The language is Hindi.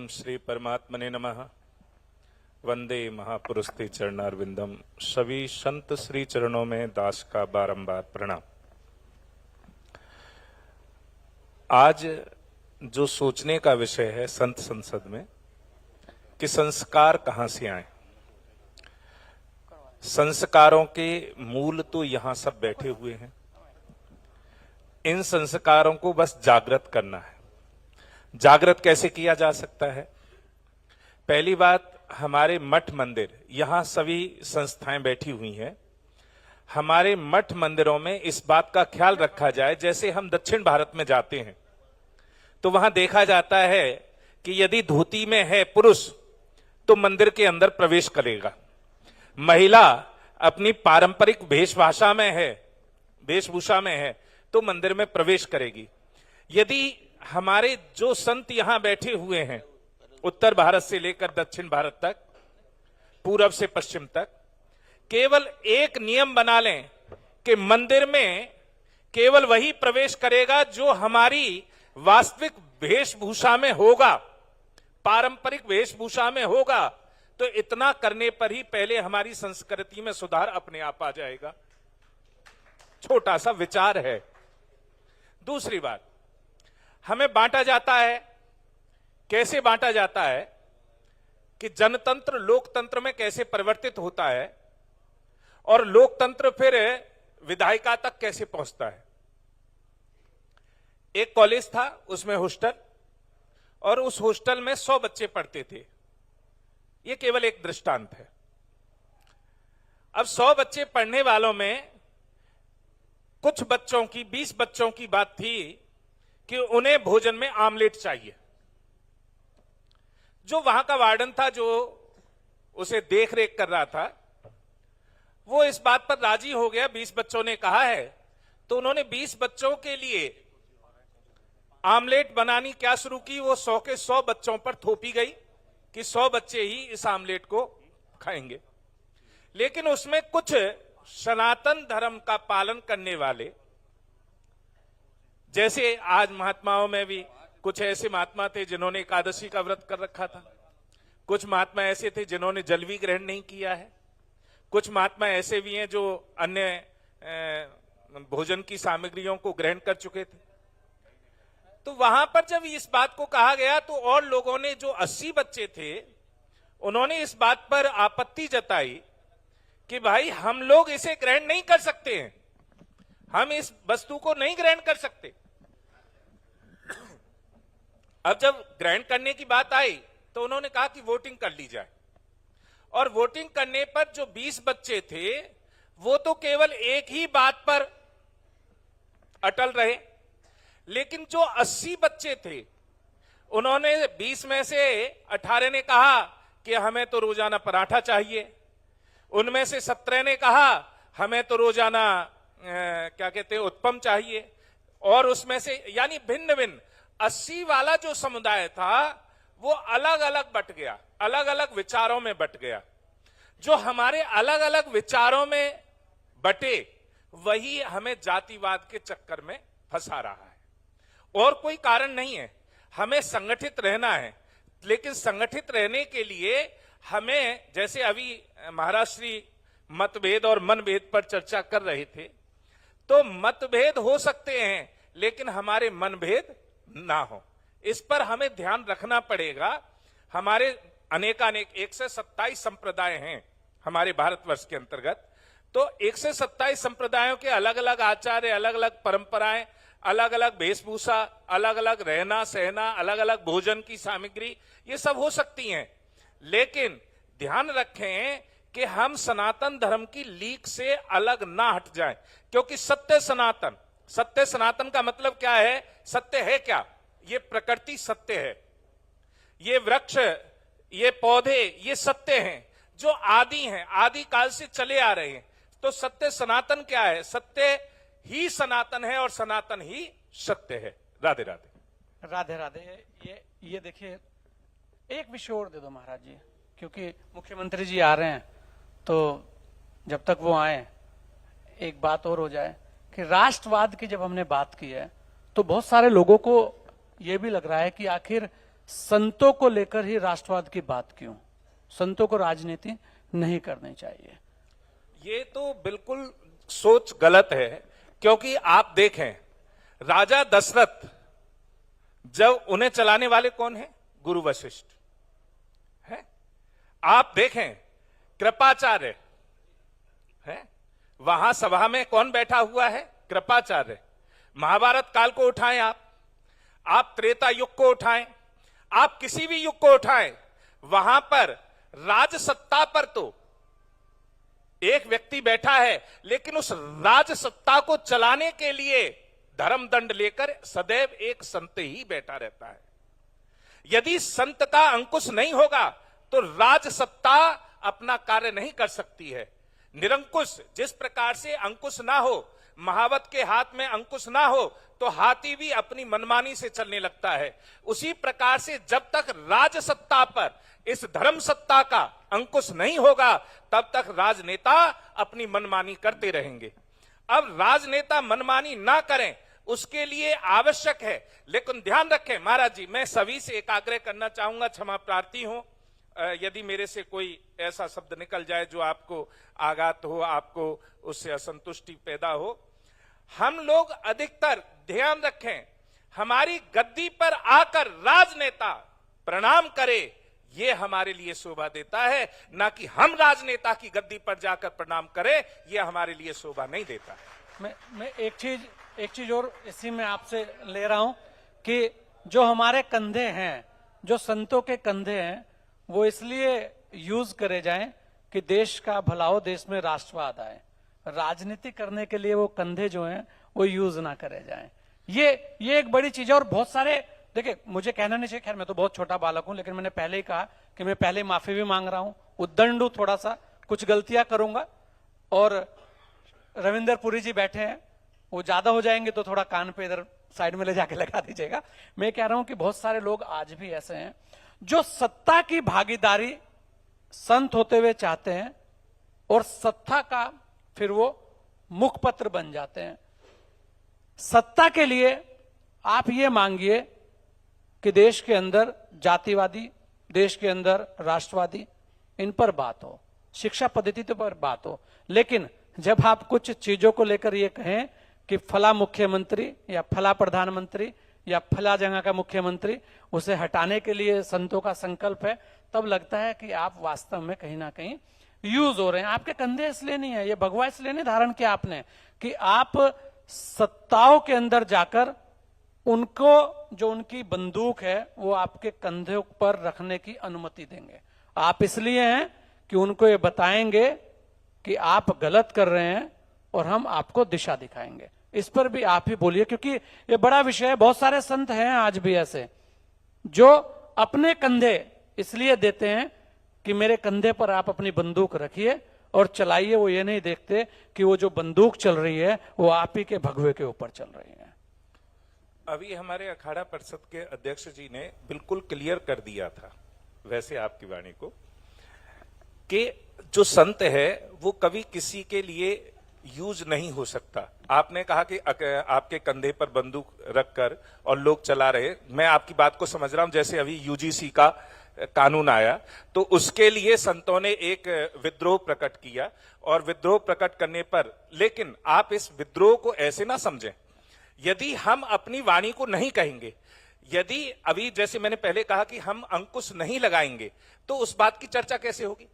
ओम श्री परमात्मने नमः। वंदे महापुरुषते चरणारविंदम। सभी संत श्री चरणों में दास का बारंबार प्रणाम। आज जो सोचने का विषय है संत संसद में कि संस्कार कहां से आए। संस्कारों के मूल तो यहां सब बैठे हुए हैं। इन संस्कारों को बस जागृत करना है। जागृत कैसे किया जा सकता है? पहली बात, हमारे मठ मंदिर, यहां सभी संस्थाएं बैठी हुई हैं। हमारे मठ मंदिरों में इस बात का ख्याल रखा जाए, जैसे हम दक्षिण भारत में जाते हैं तो वहां देखा जाता है कि यदि धोती में है पुरुष तो मंदिर के अंदर प्रवेश करेगा, महिला अपनी पारंपरिक वेशभूषा में है तो मंदिर में प्रवेश करेगी। यदि हमारे जो संत यहां बैठे हुए हैं, उत्तर भारत से लेकर दक्षिण भारत तक, पूरब से पश्चिम तक, केवल एक नियम बना लें कि मंदिर में केवल वही प्रवेश करेगा जो हमारी वास्तविक वेशभूषा में होगा, पारंपरिक वेशभूषा में होगा, तो इतना करने पर ही पहले हमारी संस्कृति में सुधार अपने आप आ जाएगा। छोटा सा विचार है। दूसरी बात, हमें बांटा जाता है। कैसे बांटा जाता है कि जनतंत्र लोकतंत्र में कैसे परिवर्तित होता है और लोकतंत्र फिर विधायिका तक कैसे पहुंचता है। एक कॉलेज था, उसमें हॉस्टल, और उस हॉस्टल में 100 बच्चे पढ़ते थे। यह केवल एक दृष्टांत है। अब 100 बच्चे पढ़ने वालों में कुछ बच्चों की, 20 बच्चों की बात थी कि उन्हें भोजन में आमलेट चाहिए। जो वहां का वार्डन था, जो उसे देख रेख कर रहा था, वो इस बात पर राजी हो गया। 20 बच्चों ने कहा है तो उन्होंने 20 बच्चों के लिए आमलेट बनानी क्या शुरू की। वो 100 के 100 बच्चों पर थोपी गई कि 100 बच्चे ही इस आमलेट को खाएंगे। लेकिन उसमें कुछ सनातन धर्म का पालन करने वाले, जैसे आज महात्माओं में भी कुछ ऐसे महात्मा थे जिन्होंने एकादशी का व्रत कर रखा था, कुछ महात्मा ऐसे थे जिन्होंने जल भी ग्रहण नहीं किया है, कुछ महात्मा ऐसे भी हैं जो अन्य भोजन की सामग्रियों को ग्रहण कर चुके थे। तो वहां पर जब इस बात को कहा गया तो और लोगों ने, जो 80 बच्चे थे, उन्होंने इस बात पर आपत्ति जताई कि भाई हम लोग इसे ग्रहण नहीं कर सकते हैं, हम इस वस्तु को नहीं ग्रहण कर सकते। अब जब ग्रहण करने की बात आई तो उन्होंने कहा कि वोटिंग कर ली जाए। और वोटिंग करने पर जो 20 बच्चे थे वो तो केवल एक ही बात पर अटल रहे, लेकिन जो 80 बच्चे थे उन्होंने 20 में से 18 ने कहा कि हमें तो रोजाना पराठा चाहिए, उनमें से 17 ने कहा हमें तो रोजाना क्या कहते हैं, उत्पम चाहिए, और उसमें से यानी भिन्न भिन्न 80 वाला जो समुदाय था वो अलग अलग बट गया, अलग अलग विचारों में बट गया। जो हमारे अलग अलग विचारों में बटे वही हमें जातिवाद के चक्कर में फंसा रहा है, और कोई कारण नहीं है। हमें संगठित रहना है, लेकिन संगठित रहने के लिए हमें, जैसे अभी महाराज श्री मतभेद और मनभेद पर चर्चा कर रहे थे, तो मतभेद हो सकते हैं लेकिन हमारे मनभेद ना हो, इस पर हमें ध्यान रखना पड़ेगा। हमारे अनेकानेक 127 संप्रदाय हैं हमारे भारतवर्ष के अंतर्गत, तो 127 संप्रदायों के अलग अलग आचार्य, अलग अलग परंपराएं, अलग अलग वेशभूषा, अलग अलग रहना सहना, अलग अलग भोजन की सामग्री, ये सब हो सकती हैं। लेकिन ध्यान रखें कि हम सनातन धर्म की लीक से अलग ना हट जाएं, क्योंकि सत्य सनातन, सत्य सनातन का मतलब क्या है? सत्य है क्या? ये प्रकृति सत्य है, ये वृक्ष, ये पौधे, ये सत्य हैं जो आदि हैं, आदि काल से चले आ रहे हैं। तो सत्य सनातन क्या है? सत्य ही सनातन है और सनातन ही सत्य है। राधे राधे। राधे राधे। ये देखिए, एक विषय और दे दो महाराज जी, क्योंकि मुख्यमंत्री जी आ रहे हैं, तो जब तक वो आए एक बात और हो जाए कि राष्ट्रवाद की जब हमने बात की है तो बहुत सारे लोगों को ये भी लग रहा है कि आखिर संतों को लेकर ही राष्ट्रवाद की बात क्यों? संतों को राजनीति नहीं करनी चाहिए। ये तो बिल्कुल सोच गलत है, क्योंकि आप देखें राजा दशरथ जब उन्हें चलाने वाले कौन है? गुरु वशिष्ठ है। आप देखें कृपाचार्य है, वहां सभा में कौन बैठा हुआ है? कृपाचार्य। महाभारत काल को उठाएं आप त्रेता युग को उठाएं, आप किसी भी युग को उठाएं, वहां पर राज सत्ता पर तो एक व्यक्ति बैठा है, लेकिन उस राज सत्ता को चलाने के लिए धर्म दंड लेकर सदैव एक संत ही बैठा रहता है। यदि संत का अंकुश नहीं होगा तो राज सत्ता अपना कार्य नहीं कर सकती है। निरंकुश जिस प्रकार से अंकुश ना हो, महावत के हाथ में अंकुश ना हो, तो हाथी भी अपनी मनमानी से चलने लगता है। उसी प्रकार से जब तक राज सत्ता पर इस धर्म सत्ता का अंकुश नहीं होगा, तब तक राजनेता अपनी मनमानी करते रहेंगे। अब राजनेता मनमानी ना करें, उसके लिए आवश्यक है, लेकिन ध्यान रखें महाराज जी, मैं सभी से एक आग्रह करना चाहूंगा, क्षमा प्रार्थी हूं यदि मेरे से कोई ऐसा शब्द निकल जाए जो आपको आघात हो, आपको उससे असंतुष्टि पैदा हो। हम लोग अधिकतर ध्यान रखें, हमारी गद्दी पर आकर राजनेता प्रणाम करे, ये हमारे लिए शोभा देता है, ना कि हम राजनेता की गद्दी पर जाकर प्रणाम करें, ये हमारे लिए शोभा नहीं देता है। मैं एक चीज और इसी में आपसे ले रहा हूं कि जो हमारे कंधे हैं, जो संतों के कंधे हैं, वो इसलिए यूज करे जाएं कि देश का भला हो, देश में राष्ट्रवाद आए। राजनीति करने के लिए वो कंधे जो हैं वो यूज ना करे जाएं। ये एक बड़ी चीज है। और बहुत सारे, देखिए मुझे कहना नहीं चाहिए, खैर मैं तो बहुत छोटा बालक हूं, लेकिन मैंने पहले ही कहा कि मैं पहले माफी भी मांग रहा हूं, उद्दंड हूं, थोड़ा सा कुछ गलतियां करूंगा। और रविंदर पुरी जी बैठे हैं, वो ज्यादा हो जाएंगे तो थोड़ा कान पे इधर साइड में ले जाके लगा दीजिएगा। मैं कह रहा हूं कि बहुत सारे लोग आज भी ऐसे हैं जो सत्ता की भागीदारी संत होते हुए चाहते हैं और सत्ता का फिर वो मुखपत्र बन जाते हैं। सत्ता के लिए आप ये मांगिए कि देश के अंदर जातिवादी, देश के अंदर राष्ट्रवादी, इन पर बात हो, शिक्षा पद्धति पर बात हो। लेकिन जब आप कुछ चीजों को लेकर ये कहें कि फला मुख्यमंत्री या फला प्रधानमंत्री या फला जगह का मुख्यमंत्री, उसे हटाने के लिए संतों का संकल्प है, तब लगता है कि आप वास्तव में कहीं ना कहीं यूज हो रहे हैं। आपके कंधे इसलिए नहीं है, ये भगवा इसलिए नहीं धारण किया आपने कि आप सत्ताओं के अंदर जाकर उनको, जो उनकी बंदूक है, वो आपके कंधे पर रखने की अनुमति देंगे। आप इसलिए हैं कि उनको ये बताएंगे कि आप गलत कर रहे हैं और हम आपको दिशा दिखाएंगे। इस पर भी आप ही बोलिए, क्योंकि ये बड़ा विषय है। बहुत सारे संत हैं आज भी ऐसे जो अपने कंधे इसलिए देते हैं कि मेरे कंधे पर आप अपनी बंदूक रखिए और चलाइए। वो ये नहीं देखते कि वो जो बंदूक चल रही है वो आप ही के भगवे के ऊपर चल रही है। अभी हमारे अखाड़ा परिषद के अध्यक्ष जी ने बिल्कुल क्लियर कर दिया था वैसे आपकी वाणी को, कि जो संत है वो कभी किसी के लिए यूज नहीं हो सकता। आपने कहा कि आपके कंधे पर बंदूक रखकर और लोग चला रहे, मैं आपकी बात को समझ रहा हूं। जैसे अभी यूजीसी का कानून आया तो उसके लिए संतों ने एक विद्रोह प्रकट किया, और विद्रोह प्रकट करने पर, लेकिन आप इस विद्रोह को ऐसे ना समझें, यदि हम अपनी वाणी को नहीं कहेंगे, यदि अभी जैसे मैंने पहले कहा कि हम अंकुश नहीं लगाएंगे, तो उस बात की चर्चा कैसे होगी?